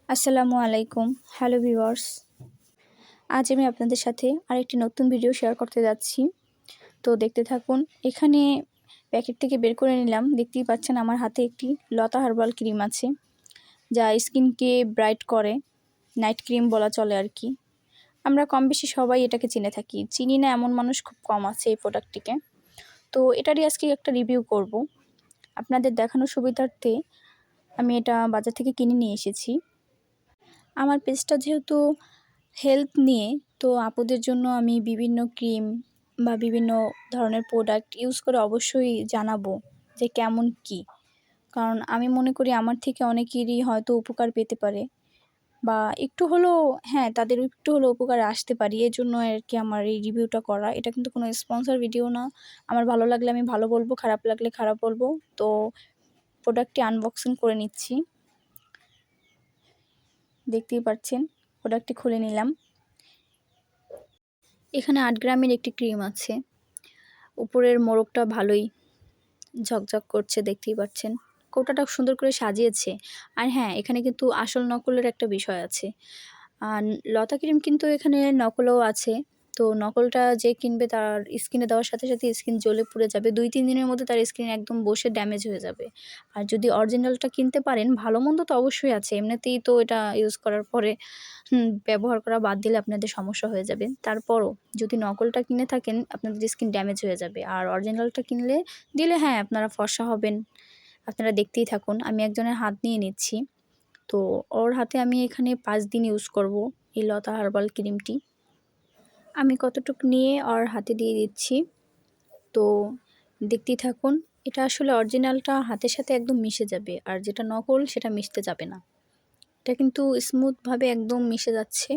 আসসালামু আলাইকুম। Hello viewers. আজ আমি আপনাদের সাথে আরেকটি নতুন ভিডিও শেয়ার করতে যাচ্ছি। তো দেখতে থাকুন। এখানে প্যাকেট থেকে বের করে নিলাম। দেখতেই পাচ্ছেন আমার হাতে একটি লতা হার্বাল ক্রিম আছে, যা স্কিনকে ব্রাইট করে। নাইট ক্রিম বলা চলে আর কি। আমরা কম বেশি সবাই এটাকে চিনে থাকি। চিনি না এমন মানুষ খুব কম আছে এই প্রোডাক্টটিকে। তো এটারই আজকে একটা রিভিউ করব। আপনাদের দেখানোর সুবিধার্থে আমি এটা বাজার থেকে কিনে নিয়ে এসেছি। আমার পেজটা যেহেতু হেলথ নিয়ে, তো আপুদের জন্য আমি বিভিন্ন ক্রিম বা বিভিন্ন ধরনের প্রোডাক্ট ইউজ করে অবশ্যই জানাবো যে কেমন কি। কারণ আমি মনে করি আমার থেকে অনেকেরই হয়তো উপকার পেতে পারে, বা একটু হলেও তাদের একটু হলেও উপকারে আসতে পারি। এজন্য আর কি আমার এই রিভিউটা করা। এটা কিন্তু কোনো স্পন্সর ভিডিও না। আমার ভালো লাগলে আমি ভালো বলবো, খারাপ লাগলে খারাপ বলবো। তো প্রোডাক্টটি আনবক্সিং করে নিচ্ছি। দেখতেই পাচ্ছেন প্রোডাক্টটি খুলে নিলাম। এখানে 8 গ্রামের একটি ক্রিম আছে। উপরের মোড়কটা ভালোই ঝকঝক করছে, দেখতেই পাচ্ছেন। কৌটাটা সুন্দর করে সাজিয়েছে। আর এখানে কিন্তু আসল নকলের একটা বিষয় আছে। আর লতা ক্রিম কিন্তু এখানে নকলও আছে। তো নকলটা যে কিনবে তার স্কিনে দেওয়ার সাথে সাথে স্কিন জ্বলে পুড়ে যাবে। 2-3 দিনের মধ্যে তার স্কিন একদম বসে ড্যামেজ হয়ে যাবে। আর যদি অরিজিনালটা কিনতে পারেন, ভালো মন্দ তো অবশ্যই আছে। এমনিতেই তো এটা ইউজ করার পরে ব্যবহার করা বাদ দিলে আপনাদের সমস্যা হয়ে যাবে। তারপরও যদি নকলটা কিনে থাকেন, আপনাদের স্কিন ড্যামেজ হয়ে যাবে। আর অরিজিনালটা কিনলে আপনারা ফর্সা হবেন। আপনারা দেখতেই থাকুন। আমি একজনের হাত নিয়ে নিচ্ছি। তো ওর হাতে আমি এখানে 5 দিন ইউজ করব এই লতা হার্বাল ক্রিমটি। আমি কতটুকু নিয়ে ওর হাতে দিয়ে দিচ্ছি। তো দেখতেই থাকুন। এটা আসলে অরিজিনালটা হাতের সাথে একদম মিশে যাবে, আর যেটা নকল সেটা মিশতে যাবে না। এটা কিন্তু স্মুথভাবে একদম মিশে যাচ্ছে।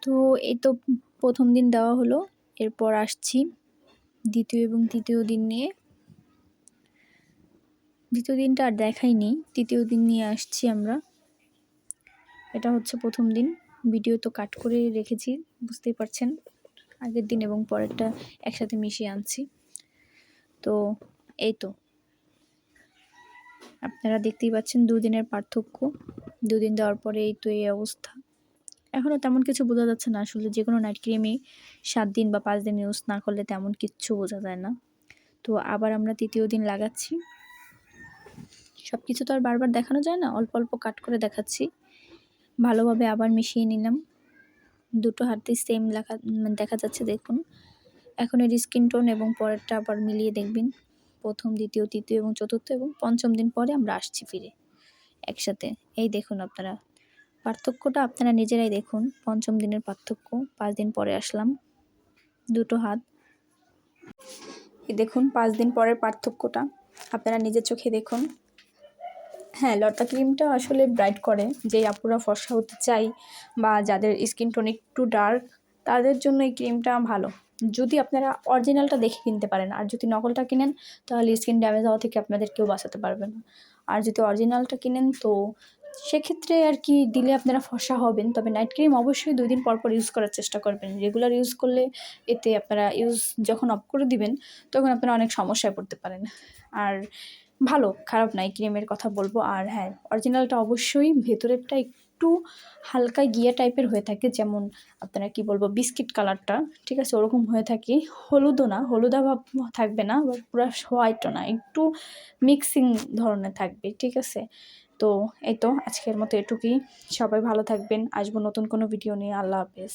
তো এই তো প্রথম দিন দেওয়া হলো। এরপর আসছি দ্বিতীয় এবং তৃতীয় দিন নিয়ে। দ্বিতীয় দিনটা আর দেখাইনি, তৃতীয় দিন নিয়ে আসছি আমরা। এটা হচ্ছে প্রথম দিন। ভিডিও তো কাট করে রেখেছি, বুঝতেই পারছেন। আগের দিন এবং পরেরটা একসাথে মিশিয়ে আনছি। তো এই তো আপনারা দেখতেই পাচ্ছেন 2 দিনের পার্থক্য। 2 দিন দেওয়ার পরে এই তো এই অবস্থা। এখনও তেমন কিছু বোঝা যাচ্ছে না। আসলে যে কোনো নাইট ক্রিমই 7 দিন বা 5 দিন ইউজ না করলে তেমন কিচ্ছু বোঝা যায় না। তো আবার আমরা তৃতীয় দিন লাগাচ্ছি। সব কিছু তো আর বারবার দেখানো যায় না, অল্প অল্প কাট করে দেখাচ্ছি। ভালোভাবে আবার মিশিয়ে নিলাম। দুটো হাতেই সেম দেখা যাচ্ছে, দেখুন। এখন এর স্কিন টোন এবং পরেরটা আবার মিলিয়ে দেখবেন। প্রথম, দ্বিতীয়, তৃতীয় এবং চতুর্থ এবং পঞ্চম দিন পরে আমরা আসছি ফিরে একসাথে। এই দেখুন আপনারা পার্থক্যটা আপনারা নিজেরাই দেখুন। পঞ্চম দিনের পার্থক্য, 5 দিন পরে আসলাম। দুটো হাত এই দেখুন 5 দিন পরের পার্থক্যটা আপনারা নিজের চোখে দেখুন। লতা ক্রিমটা আসলে ব্রাইট করে। যেই আপুরা ফর্সা হতে চাই বা যাদের স্কিন টোন একটু ডার্ক, তাদের জন্য এই ক্রিমটা ভালো। যদি আপনারা অরিজিনালটা দেখে কিনতে পারেন। আর যদি নকলটা কিনেন, তাহলে স্কিন ড্যামেজ হওয়া থেকে আপনাদের কেউ বাঁচাতে পারবে না। আর যদি অরিজিনালটা কিনেন, তো সেক্ষেত্রে আর কি দিলে আপনারা ফর্সা হবেন। তবে নাইট ক্রিম অবশ্যই 2 দিন পর পর ইউজ করার চেষ্টা করবেন। রেগুলার ইউজ করলে এতে আপনারা ইউজ যখন অফ করে দিবেন, তখন আপনারা অনেক সমস্যায় পড়তে পারেন। আর ভালো, খারাপ না, এই ক্রিমের কথা বলবো। আর অরিজিনালটা অবশ্যই ভেতরেরটা একটু হালকা গিয়া টাইপের হয়ে থাকে, যেমন আপনারা কি বলবো, বিস্কিট কালারটা, ঠিক আছে, ওরকম হয়ে থাকে। হলুদও না, হলুদা ভাব থাকবে না, বা পুরো হোয়াইটও না, একটু মিক্সিং ধরনের থাকবে, ঠিক আছে। তো এই তো আজকের মতো এটুকুই। সবাই ভালো থাকবেন। আসবো নতুন কোনো ভিডিও নিয়ে। আল্লাহ হাফেজ।